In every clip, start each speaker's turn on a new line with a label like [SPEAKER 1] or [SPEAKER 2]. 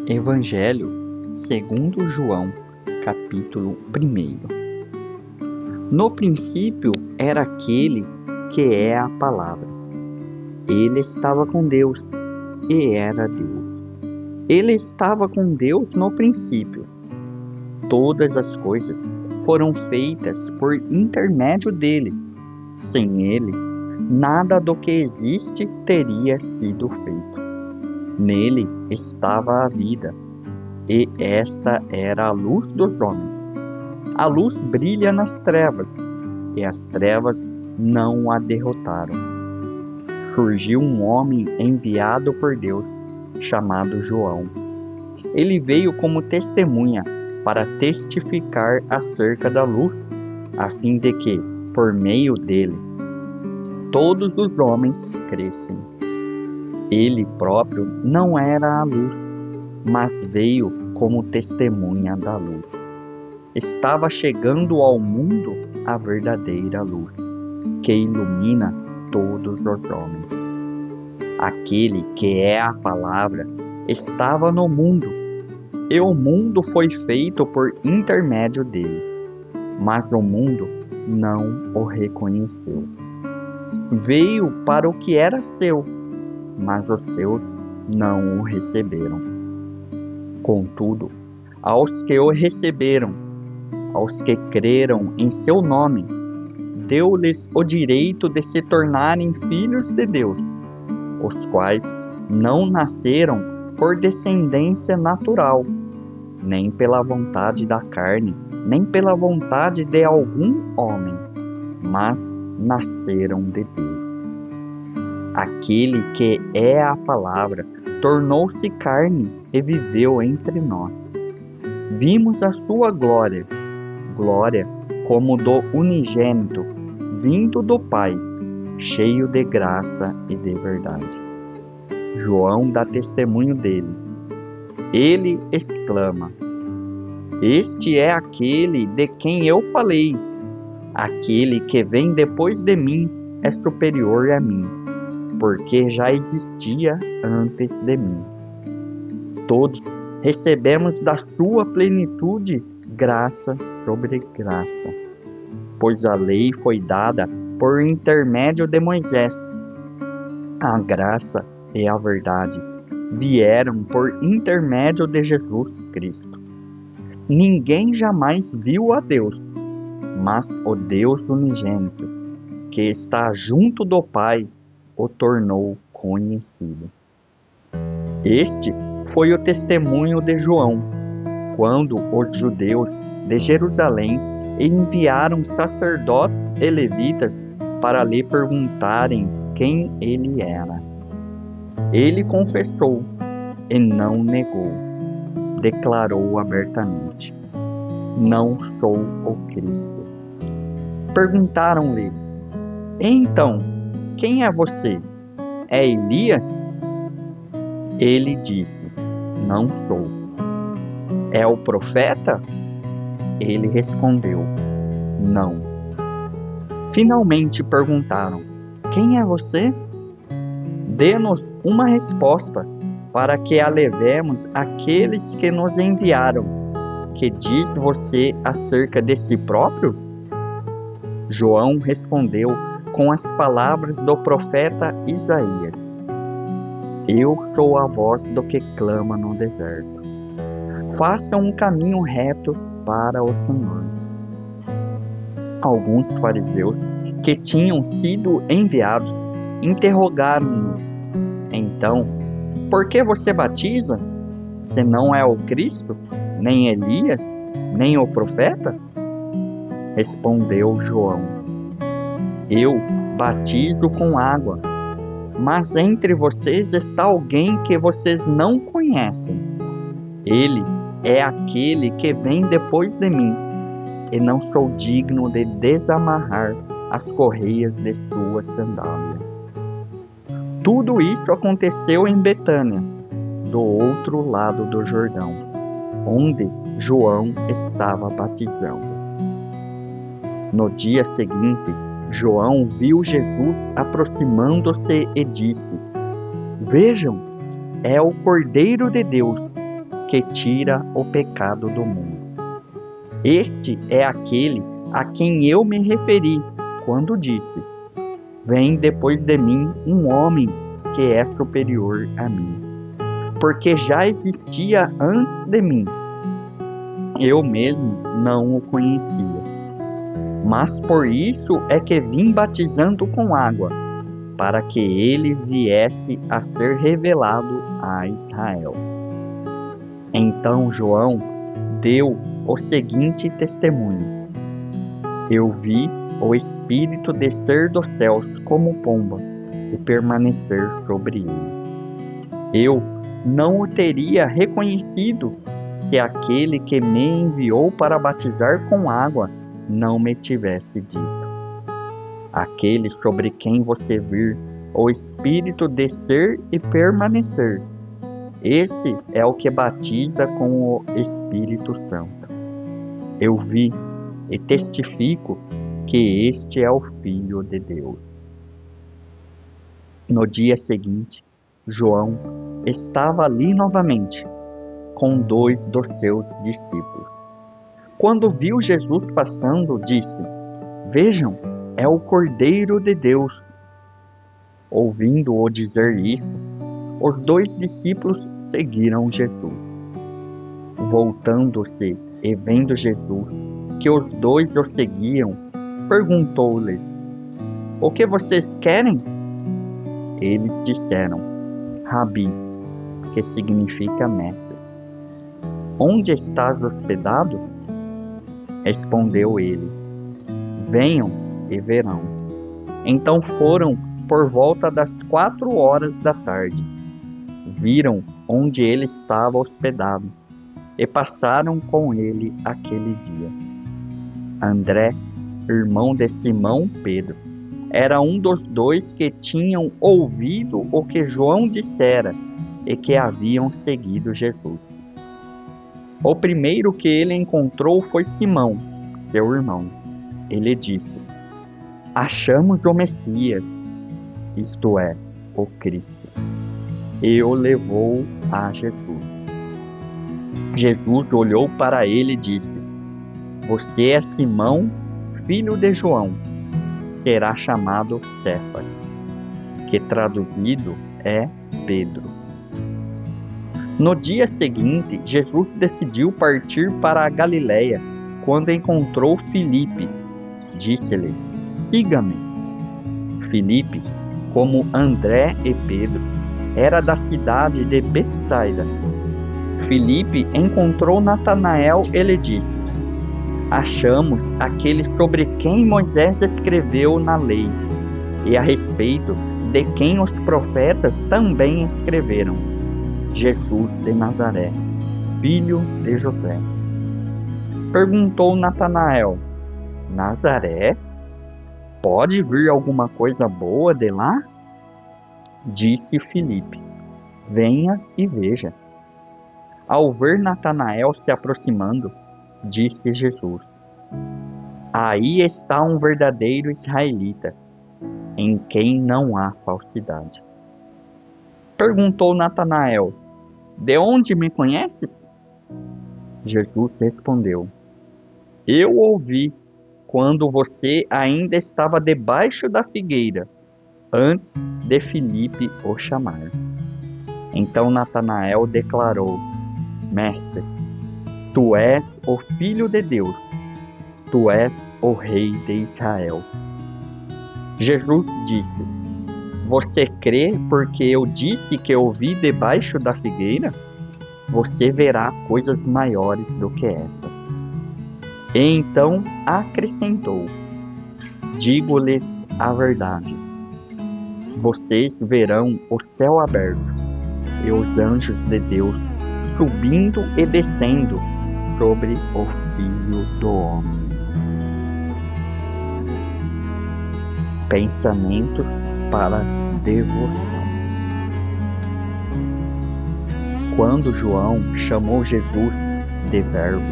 [SPEAKER 1] Evangelho segundo João, capítulo 1. No princípio era aquele que é a palavra. Ele estava com Deus e era Deus. Ele estava com Deus no princípio. Todas as coisas foram feitas por intermédio dele. Sem ele, nada do que existe teria sido feito. Nele estava a vida, e esta era a luz dos homens. A luz brilha nas trevas, e as trevas não a derrotaram. Surgiu um homem enviado por Deus, chamado João. Ele veio como testemunha para testificar acerca da luz, a fim de que, por meio dele, todos os homens crescem. Ele próprio não era a luz, mas veio como testemunha da luz. Estava chegando ao mundo a verdadeira luz, que ilumina todos os homens. Aquele que é a palavra estava no mundo, e o mundo foi feito por intermédio dele, mas o mundo não o reconheceu. Veio para o que era seu, mas os seus não o receberam. Contudo, aos que o receberam, aos que creram em seu nome, deu-lhes o direito de se tornarem filhos de Deus, os quais não nasceram por descendência natural, nem pela vontade da carne, nem pela vontade de algum homem, mas nasceram de Deus. Aquele que é a palavra tornou-se carne e viveu entre nós. Vimos a sua glória, glória como do unigênito, vindo do Pai, cheio de graça e de verdade. João dá testemunho dele. Ele exclama: Este é aquele de quem eu falei. Aquele que vem depois de mim é superior a mim, porque já existia antes de mim. Todos recebemos da sua plenitude graça sobre graça, pois a lei foi dada por intermédio de Moisés. A graça e a verdade vieram por intermédio de Jesus Cristo. Ninguém jamais viu a Deus, mas o Deus unigênito, que está junto do Pai, o tornou conhecido. Este foi o testemunho de João, quando os judeus de Jerusalém enviaram sacerdotes e levitas para lhe perguntarem quem ele era. Ele confessou e não negou. Declarou abertamente: Não sou o Cristo. Perguntaram-lhe: Então, quem é você? É Elias? Ele disse: Não sou. É o profeta? Ele respondeu: Não. Finalmente perguntaram: Quem é você? Dê-nos uma resposta, para que a levemos àqueles que nos enviaram. Que diz você acerca de si próprio? João respondeu com as palavras do profeta Isaías: Eu sou a voz do que clama no deserto. Façam um caminho reto para o Senhor. Alguns fariseus que tinham sido enviados interrogaram-no: Então, por que você batiza, se não é o Cristo, nem Elias, nem o profeta? Respondeu João: Eu batizo com água, mas entre vocês está alguém que vocês não conhecem. Ele é aquele que vem depois de mim, e não sou digno de desamarrar as correias de suas sandálias. Tudo isso aconteceu em Betânia, do outro lado do Jordão, onde João estava batizando. No dia seguinte, João viu Jesus aproximando-se e disse: Vejam, é o Cordeiro de Deus, que tira o pecado do mundo. Este é aquele a quem eu me referi quando disse: vem depois de mim um homem que é superior a mim, porque já existia antes de mim. Eu mesmo não o conhecia. Mas por isso é que vim batizando com água, para que ele viesse a ser revelado a Israel. Então João deu o seguinte testemunho: eu vi o Espírito descer dos céus como pomba e permanecer sobre ele. Eu não o teria reconhecido se aquele que me enviou para batizar com água não me tivesse dito: aquele sobre quem você vir o Espírito descer e permanecer, esse é o que batiza com o Espírito Santo. Eu vi e testifico que este é o Filho de Deus. No dia seguinte, João estava ali novamente, com 2 dos seus discípulos. Quando viu Jesus passando, disse: vejam, é o Cordeiro de Deus. Ouvindo-o dizer isso, os 2 discípulos seguiram Jesus. Voltando-se e vendo Jesus, que os 2 o seguiam, perguntou-lhes: o que vocês querem? Eles disseram: Rabi, que significa mestre. Onde estás hospedado? Respondeu ele: venham e verão. Então foram por volta das 4 horas da tarde. Viram onde ele estava hospedado e passaram com ele aquele dia. André, irmão de Simão Pedro, era um dos 2 que tinham ouvido o que João dissera e que haviam seguido Jesus. O primeiro que ele encontrou foi Simão, seu irmão. Ele disse: achamos o Messias, isto é, o Cristo. E o levou a Jesus. Jesus olhou para ele e disse: você é Simão, filho de João. Será chamado Cefas, que traduzido é Pedro. No dia seguinte, Jesus decidiu partir para a Galiléia. Quando encontrou Filipe, disse-lhe: siga-me. Filipe, como André e Pedro, era da cidade de Betsaida. Filipe encontrou Natanael e lhe disse: achamos aquele sobre quem Moisés escreveu na lei, e a respeito de quem os profetas também escreveram, Jesus de Nazaré, filho de José. Perguntou Natanael: Nazaré? Pode vir alguma coisa boa de lá? Disse Filipe: venha e veja. Ao ver Natanael se aproximando, disse Jesus: aí está um verdadeiro israelita, em quem não há falsidade. Perguntou Natanael: de onde me conheces? Jesus respondeu: eu ouvi quando você ainda estava debaixo da figueira, antes de Filipe o chamar. Então Natanael declarou: mestre, tu és o Filho de Deus, tu és o Rei de Israel. Jesus disse: você crê porque eu disse que ouvi debaixo da figueira? Você verá coisas maiores do que essa. E então acrescentou: digo-lhes a verdade. Vocês verão o céu aberto e os anjos de Deus subindo e descendo sobre o Filho do Homem. Pensamentos para devoção. Quando João chamou Jesus de Verbo,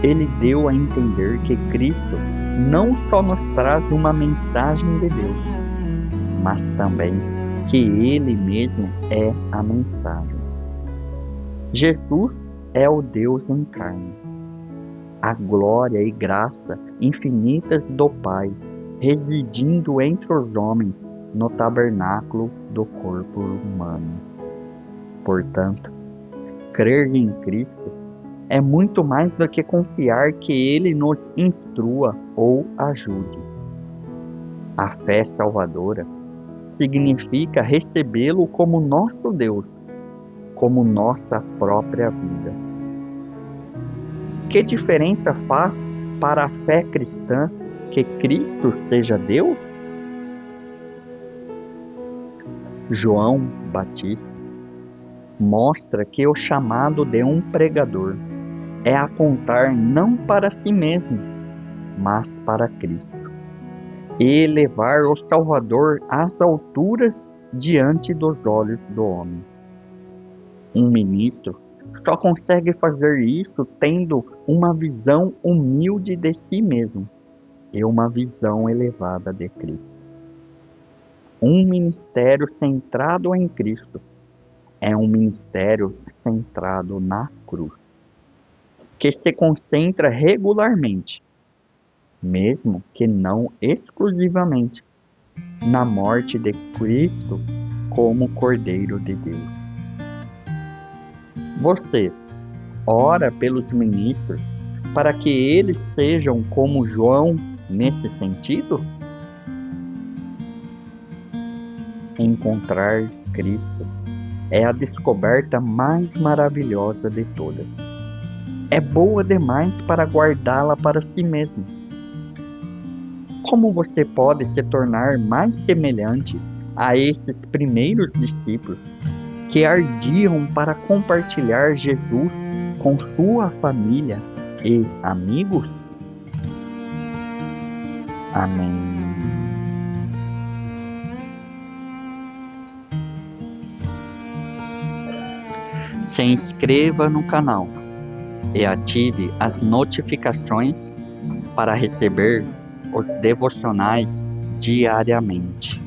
[SPEAKER 1] ele deu a entender que Cristo não só nos traz uma mensagem de Deus, mas também que Ele mesmo é a mensagem. Jesus é o Deus em carne, a glória e graça infinitas do Pai, residindo entre os homens no tabernáculo do corpo humano. Portanto, crer em Cristo é muito mais do que confiar que Ele nos instrua ou ajude. A fé salvadora significa recebê-lo como nosso Deus, como nossa própria vida. Que diferença faz para a fé cristã que Cristo seja Deus? João Batista mostra que o chamado de um pregador é apontar não para si mesmo, mas para Cristo, e levar o Salvador às alturas diante dos olhos do homem. Um ministro só consegue fazer isso tendo uma visão humilde de si mesmo e uma visão elevada de Cristo. Um ministério centrado em Cristo é um ministério centrado na cruz, que se concentra regularmente, mesmo que não exclusivamente, na morte de Cristo como Cordeiro de Deus. Você ora pelos ministros para que eles sejam como João nesse sentido? Encontrar Cristo é a descoberta mais maravilhosa de todas. É boa demais para guardá-la para si mesmo. Como você pode se tornar mais semelhante a esses primeiros discípulos que ardiam para compartilhar Jesus com sua família e amigos? Amém. Se inscreva no canal e ative as notificações para receber os devocionais diariamente.